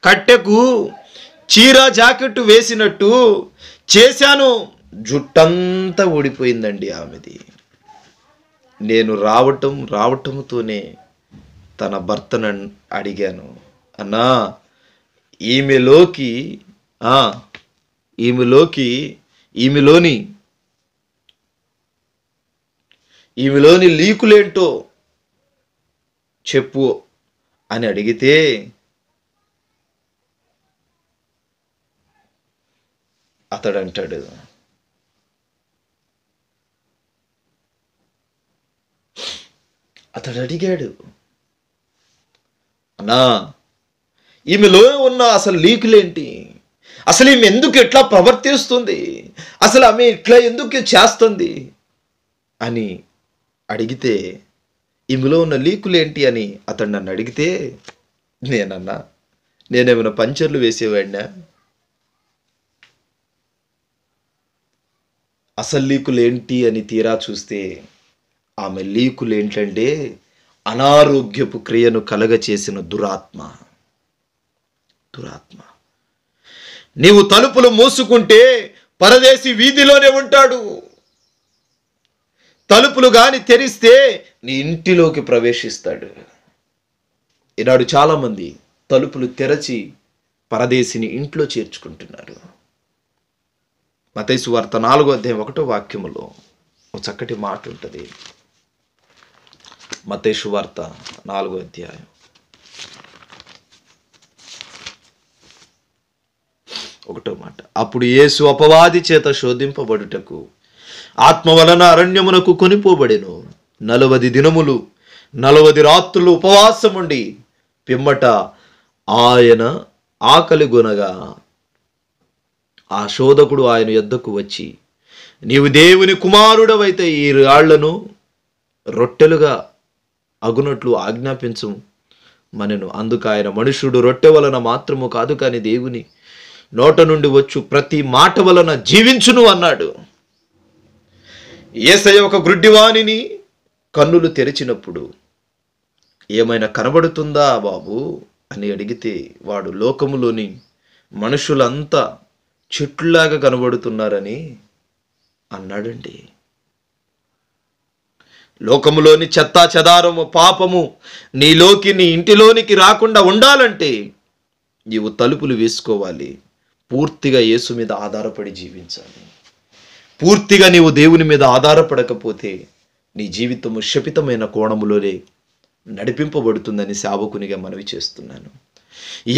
కట్టెకు చీర జాకెట్ వేసినట్టు చేశాను. జుట్టంతా ఊడిపోయిందండి ఆమెది. నేను రావటంతోనే తన భర్తను అడిగాను, అన్నా ఈమెలోని లీకులేంటో చెప్పు అని అడిగితే, అతడు అడిగాడు, అన్నా ఈమెలో ఉన్న అసలు లీకులేంటి, అసలు ఈమె ఎందుకు ఎట్లా ప్రవర్తిస్తుంది, అసలు ఆమె ఇట్లా ఎందుకు చేస్తుంది అని అడిగితే, ఈమెలో ఉన్న లీకులేంటి అని అతడు నన్ను అడిగితే, నేనేమైనా పంచర్లు వేసేవాడినా? అసలు లీకులేంటి అని తీరా చూస్తే ఆమె లీకులేంటంటే అనారోగ్యపు క్రియను కలగచేసిన దురాత్మ. నీవు తలుపులు మూసుకుంటే పరదేశి వీధిలోనే ఉంటాడు, తలుపులు గాని తెరిస్తే నీ ఇంటిలోకి ప్రవేశిస్తాడు. ఈనాడు చాలా మంది తలుపులు తెరచి పరదేశిని ఇంట్లో చేర్చుకుంటున్నారు. మత్తయి సువార్త 4:1 ఒక చక్కటి మాట ఉంటుంది. మత్తయి సువార్త 4:1. అప్పుడు యేసు అపవాది చేత శోధింపబడుటకు ఆత్మ వలన అరణ్యమునకు కొనిపోబడెను. 40 దినములు 40 రాత్రులు ఉపవాసముండి పిమ్మట ఆయన ఆకలి గొనగా ఆ శోధకుడు ఆయన యొద్దకు వచ్చి, నీవు దేవుని కుమారుడవైతే ఈ రాళ్లను రొట్టెలుగా అగునట్లు ఆజ్ఞాపించు మనను. అందుకు ఆయన, మనుషుడు రొట్టె వలన మాత్రము కాదు కానీ దేవుని నోట నుండి వచ్చు ప్రతి మాట వలన జీవించును అన్నాడు. యేసయ్య ఒక గ్రుడ్డివానిని కన్నులు తెరిచినప్పుడు ఏమైనా కనబడుతుందా బాబు అని అడిగితే, వాడు లోకములోని మనుషులంతా చెట్లులాగా కనబడుతున్నారని అన్నాడండి. లోకములోని చెత్తా చెదారము పాపము నీ ఇంటిలోనికి రాకుండా ఉండాలంటే నీవు తలుపులు వేసుకోవాలి. పూర్తిగా యేసు మీద ఆధారపడి జీవించాలి. పూర్తిగా నీవు దేవుని మీద ఆధారపడకపోతే నీ జీవితము శపితమైన కోణములోనే నడిపింపబడుతుందని సేవకునిగా మనవి చేస్తున్నాను.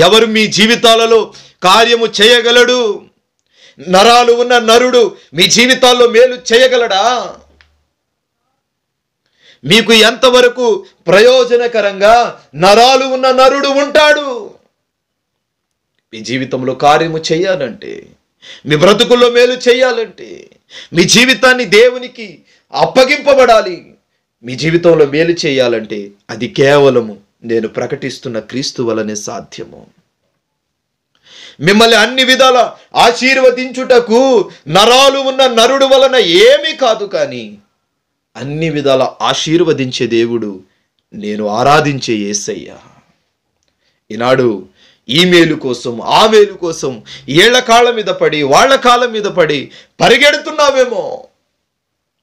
ఎవరు మీ జీవితాలలో కార్యము చేయగలడు? నరాలు ఉన్న నరుడు మీ జీవితాల్లో మేలు చేయగలడా? మీకు ఎంతవరకు ప్రయోజనకరంగా నరాలు ఉన్న నరుడు ఉంటాడు? మీ జీవితంలో కార్యము చేయాలంటే, మీ బ్రతుకుల్లో మేలు చేయాలంటే, మీ జీవితాన్ని దేవునికి అప్పగింపబడాలి. మీ జీవితంలో మేలు చేయాలంటే అది కేవలము నేను ప్రకటిస్తున్న క్రీస్తు వలనే సాధ్యము. మిమ్మల్ని అన్ని విధాల ఆశీర్వదించుటకు నరాలు ఉన్న నరుడు వలన ఏమీ కాదు, కానీ అన్ని విధాల ఆశీర్వదించే దేవుడు నేను ఆరాధించే యేసయ్య. ఈనాడు ఈ మేలు కోసం ఆ మేలు కోసం ఏళ్ల కాళ్ళ మీద పడి వాళ్ళ కాళ్ళ మీద పడి పరిగెడుతున్నావేమో.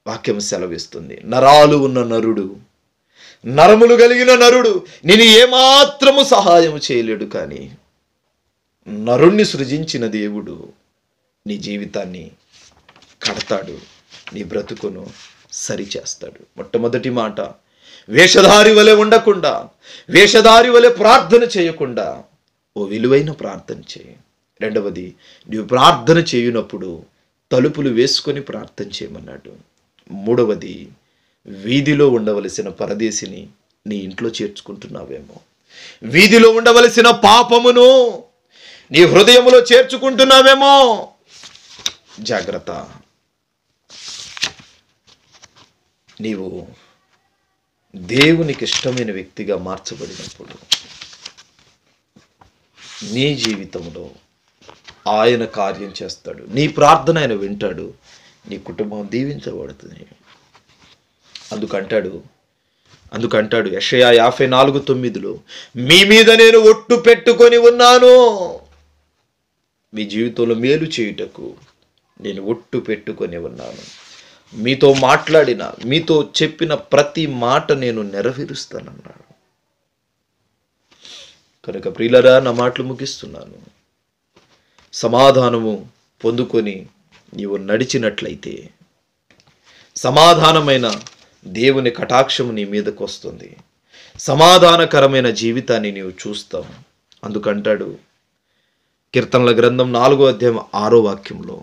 వాక్యం సెలవిస్తుంది, నరాలు ఉన్న నరుడు, నరములు కలిగిన నరుడు నేను ఏమాత్రము సహాయం చేయలేడు, కానీ నరుణ్ణి సృజించిన దేవుడు నీ జీవితాన్ని కడతాడు, నీ బ్రతుకును సరిచేస్తాడు. మొట్టమొదటి మాట, వేషధారి వలె ఉండకుండా, వేషధారి వలె ప్రార్థన చేయకుండా ఓ విలువైన ప్రార్థన చేయి. రెండవది, నీవు ప్రార్థన చేయునప్పుడు తలుపులు వేసుకొని ప్రార్థన చేయమన్నాడు. మూడవది, వీధిలో ఉండవలసిన పరదేశిని నీ ఇంట్లో చేర్చుకుంటున్నావేమో. వీధిలో ఉండవలసిన పాపమును నీ హృదయములో చేర్చుకుంటున్నావేమో. జాగ్రత్త. నీవు దేవునికి ఇష్టమైన వ్యక్తిగా మార్చబడినప్పుడు నీ జీవితంలో ఆయన కార్యం చేస్తాడు. నీ ప్రార్థన ఆయన వింటాడు, నీ కుటుంబం దీవించబడుతుంది. అందుకంటాడు, అందుకంటాడు యెషయా 54:9, మీ మీద నేను ఒట్టు పెట్టుకొని ఉన్నాను. మీ జీవితంలో మేలు చేయుటకు నేను ఒట్టు పెట్టుకొని ఉన్నాను. మీతో మాట్లాడిన, మీతో చెప్పిన ప్రతి మాట నేను నెరవేరుస్తానన్నాడు. కనుక ప్రియులరా, నా మాటలు ముగిస్తున్నాను. సమాధానము పొందుకొని నీవు నడిచినట్లయితే సమాధానమైన దేవుని కటాక్షము నీ మీదకు వస్తుంది. సమాధానకరమైన జీవితాన్ని నీవు చూస్తావు. అందుకంటాడు కీర్తనల గ్రంథం 4వ అధ్యాయం 6వ వాక్యంలో,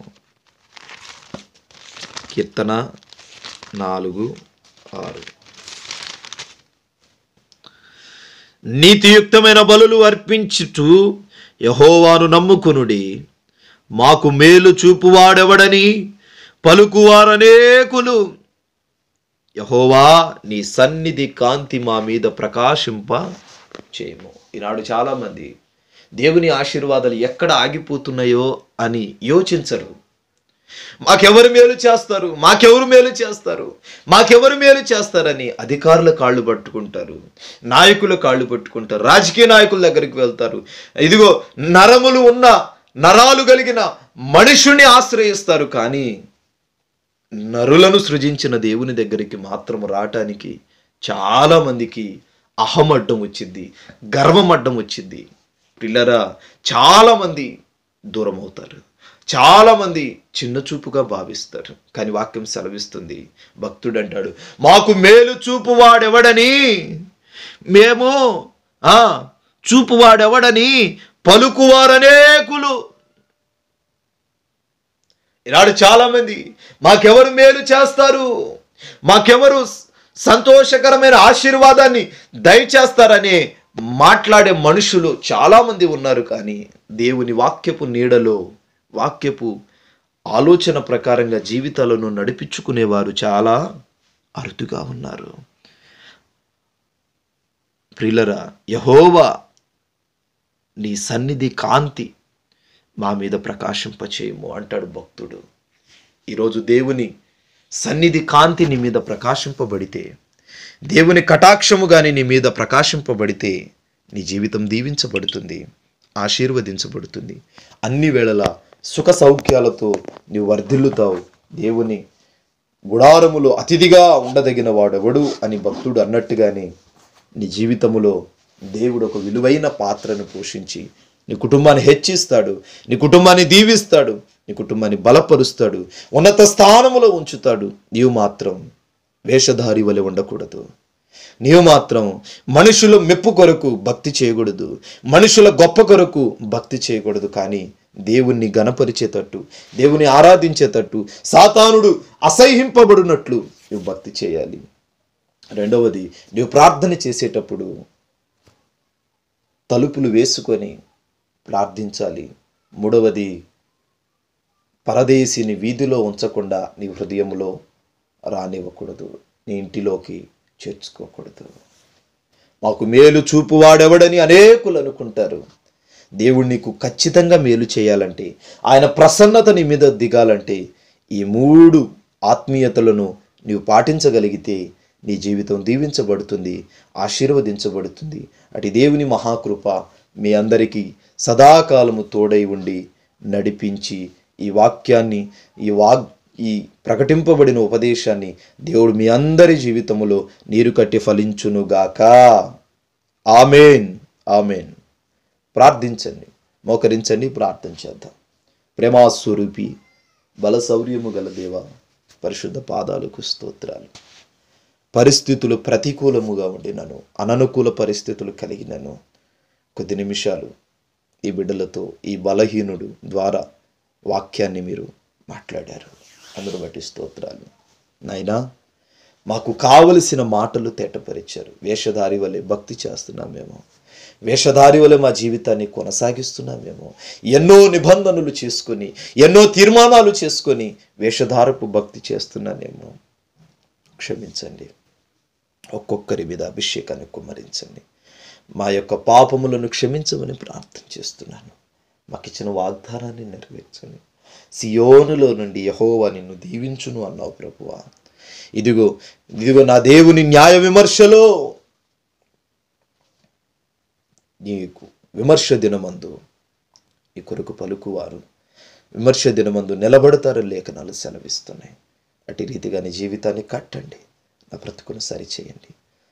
కీర్తన 4:6, నీతియుక్తమైన బలులు అర్పించుచు యెహోవాను నమ్ముకొనుడి, మాకు మేలు చూపువాడెవడని పలుకువారనేకులు. యెహోవా, నీ సన్నిధి కాంతి మా మీద ప్రకాశింప చేయము. ఈనాడు చాలామంది దేవుని ఆశీర్వాదాలు ఎక్కడ ఆగిపోతున్నాయో అని యోచించరు. మాకెవరు మేలు చేస్తారు, మాకెవరు మేలు చేస్తారు, మాకెవరు మేలు చేస్తారని అధికారుల కాళ్ళు పట్టుకుంటారు, నాయకుల కాళ్ళు పట్టుకుంటారు, రాజకీయ నాయకుల దగ్గరికి వెళ్తారు. ఇదిగో నరములు ఉన్న, నరాలు కలిగిన మనుషుని ఆశ్రయిస్తారు. కానీ నరులను సృజించిన దేవుని దగ్గరికి మాత్రం రావటానికి చాలా మందికి అహమడ్డం వచ్చింది, గర్వం అడ్డం వచ్చింది. పిల్లరా, చాలా మంది దూరం అవుతారు, చాలా మంది చిన్న చూపుగా భావిస్తారు. కానీ వాక్యం సెలవిస్తుంది, భక్తుడు అంటాడు, మాకు మేలు చూపువాడెవడని, మేము చూపువాడెవడని పలుకువారనేకులు. ఈనాడు చాలా మంది మాకెవరు మేలు చేస్తారు, మాకెవరు సంతోషకరమైన ఆశీర్వాదాన్ని దయచేస్తారని మాట్లాడే మనుషులు చాలా మంది ఉన్నారు. కానీ దేవుని వాక్యపు నీడలో, వాక్యపు ఆలోచన ప్రకారంగా జీవితాలను నడిపించుకునేవారు చాలా అరుదుగా ఉన్నారు. ప్రియులరా, యెహోవా నీ సన్నిధి కాంతి మా మీద ప్రకాశింపచేయము అంటాడు భక్తుడు. ఈరోజు దేవుని సన్నిధి కాంతి నీ మీద ప్రకాశింపబడితే, దేవుని కటాక్షము కానీ నీ మీద ప్రకాశింపబడితే నీ జీవితం దీవించబడుతుంది, ఆశీర్వదించబడుతుంది. అన్ని వేళలా సుఖ సౌఖ్యాలతో నీవు వర్ధిల్లుతావు. దేవుని గుడారములో అతిథిగా ఉండదగిన వాడెవడు అని భక్తుడు అన్నట్టుగానే నీ జీవితములో దేవుడు ఒక విలువైన పాత్రను పోషించి నీ కుటుంబాన్ని హెచ్చిస్తాడు, నీ కుటుంబాన్ని దీవిస్తాడు, నీ కుటుంబాన్ని బలపరుస్తాడు, ఉన్నత స్థానములో ఉంచుతాడు. నీవు మాత్రం వేషధారి వలె ఉండకూడదు. నీవు మాత్రం మనుషుల మెప్పు కొరకు భక్తి చేయకూడదు, మనుషుల గొప్ప కొరకు భక్తి చేయకూడదు. కానీ దేవుణ్ణి గణపరిచేటట్టు, దేవుని ఆరాధించేటట్టు, సాతానుడు అసహ్యింపబడినట్లు నువ్వు భక్తి చేయాలి. రెండవది, నువ్వు ప్రార్థన చేసేటప్పుడు తలుపులు వేసుకొని ప్రార్థించాలి. మూడవది, పరదేశిని వీధిలో ఉంచకుండా నీ హృదయంలో రానివ్వకూడదు, నీ ఇంటిలోకి చేర్చుకోకూడదు. మాకు మేలు చూపువాడెవడని అనేకులు అనుకుంటారు. దేవుడు నీకు ఖచ్చితంగా మేలు చేయాలంటే, ఆయన ప్రసన్నత నీ మీద దిగాలంటే ఈ 3 ఆత్మీయతలను నీవు పాటించగలిగితే నీ జీవితం దీవించబడుతుంది, ఆశీర్వదించబడుతుంది. అటు దేవుని మహాకృప మీ అందరికీ సదాకాలము తోడై ఉండి నడిపించి ఈ వాక్యాన్ని, ఈ ప్రకటింపబడిన ఉపదేశాన్ని దేవుడు మీ అందరి జీవితములో నీరు కట్టి ఫలించునుగాక. Amen, amen. ప్రార్థించండి, మోకరించండి, ప్రార్థన చేద్దాం. ప్రేమాస్వరూపి, బల శౌర్యము గల దేవ, పరిశుద్ధ పాదాలకు స్తోత్రాలు. పరిస్థితులు ప్రతికూలముగా ఉండినను, అననుకూల పరిస్థితులు కలిగినను కొద్ది నిమిషాలు ఈ బిడ్డలతో, ఈ బలహీనుడు ద్వారా వాక్యాన్ని మీరు మాట్లాడారు. అందును బట్టి స్తోత్రాలు. నాయనా, మాకు కావలసిన మాటలు తేటపరిచారు. వేషధారి వలె భక్తి చేస్తున్నామేమో, వేషధారి వలె మా జీవితాన్ని కొనసాగిస్తున్నామేమో, ఎన్నో నిబంధనలు చేసుకొని, ఎన్నో తీర్మానాలు చేసుకొని వేషధారపు భక్తి చేస్తున్నానేమో. క్షమించండి, ఒక్కొక్కరి మీద అభిషేకాన్ని కుమ్మరించండి. మా యొక్క పాపములను క్షమించమని ప్రార్థన చేస్తున్నాను. మాకు ఇచ్చిన వాగ్దానాన్ని నెరవేర్చండి. సియోనులో నుండి యెహోవా నిన్ను దీవించును అన్నావు ప్రభువా. ఇదిగో ఇదిగో నా దేవుని న్యాయ విమర్శలో నీకు విమర్శ దినమందు ఈ కొరకు పలుకువారు విమర్శ దినమందు నిలబడతారు లేఖనాలు సెలవిస్తున్నాయి. అటు రీతిగా నీ జీవితాన్ని కట్టండి, నా బ్రతుకును సరిచేయండి,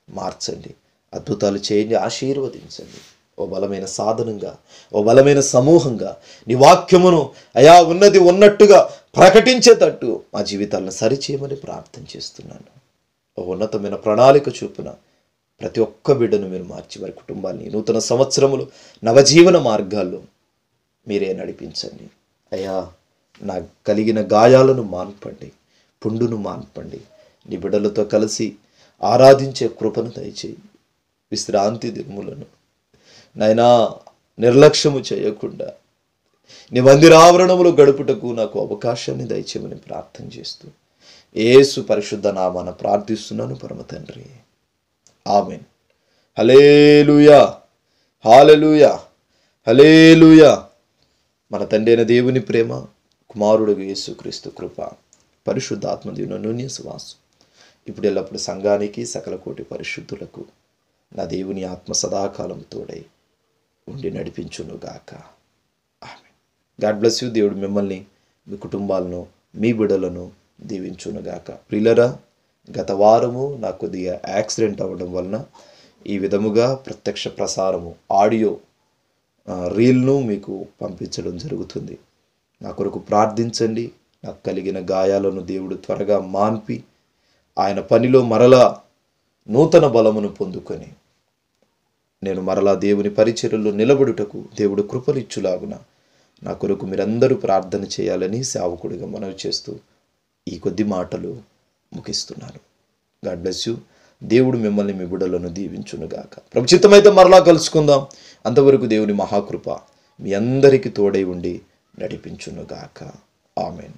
మార్చండి, అద్భుతాలు చేయండి, ఆశీర్వదించండి. ఓ బలమైన సాధనంగా, ఓ బలమైన సమూహంగా నీ వాక్యమును అయా ఉన్నది ఉన్నట్టుగా ప్రకటించేటట్టు మా జీవితాలను సరిచేయమని ప్రార్థన చేస్తున్నాను. ఓ ఉన్నతమైన ప్రణాళిక చూపున ప్రతి ఒక్క బిడ్డను మీరు మార్చి వారి కుటుంబాన్ని నూతన సంవత్సరములు నవజీవన మార్గాల్లో మీరే నడిపించండి. అయ్యా నా కలిగిన గాయాలను మాన్పండి, పుండును మాన్పండి. నీ బిడ్డలతో కలిసి ఆరాధించే కృపను దయచేయి. విశ్రాంతి దినములను నాయనా నిర్లక్ష్యము చేయకుండా నీ మందిరావరణములో గడుపుటకు నాకు అవకాశాన్ని దయచేయమని ప్రార్థన చేస్తూ యేసు పరిశుద్ధ నామాన ప్రార్థిస్తున్నాను పరమ తండ్రి. ఆమేన్. హల్లెలూయా, హల్లెలూయా, హల్లెలూయా. మన తండ్రి అయిన దేవుని ప్రేమ, కుమారుడు యేసుక్రీస్తు కృప, పరిశుద్ధాత్మ దేవుని నివాసం ఇప్పుడు ఎల్లప్పుడు సంఘానికి సకల కోటి పరిశుద్ధులకు నా దేవుని ఆత్మ సదాకాలం తోడై ఉండి నడిపించునుగాక. ఆమేన్. God bless you. దేవుడు మిమ్మల్ని, మీ కుటుంబాలను, మీ బిడ్డలను దీవించునుగాక. ప్రియులరా, గత వారము నాకు కొద్దిగా యాక్సిడెంట్ అవ్వడం వలన ఈ విధముగా ప్రత్యక్ష ప్రసారము ఆడియో రీల్ను మీకు పంపించడం జరుగుతుంది. నా కొరకు ప్రార్థించండి. నాకు కలిగిన గాయాలను దేవుడు త్వరగా మాన్పి ఆయన పనిలో మరలా నూతన బలమును పొందుకొని నేను మరలా దేవుని పరిచర్యలో నిలబడుటకు దేవుడు కృపలిచ్చులాగున నా కొరకు మీరందరూ ప్రార్థన చేయాలని సేవకుడిగా మనవి చేస్తూ ఈ కొద్ది మాటలు ముగిస్తున్నాను. God bless you. దేవుడు మిమ్మల్ని, మీ బిడ్డలను దీవించునుగాక. ప్రభు చిత్తమైతే మరలా కలుసుకుందాం. అంతవరకు దేవుని మహాకృప మీ అందరికీ తోడై ఉండి నడిపించునుగాక. ఆమేన్.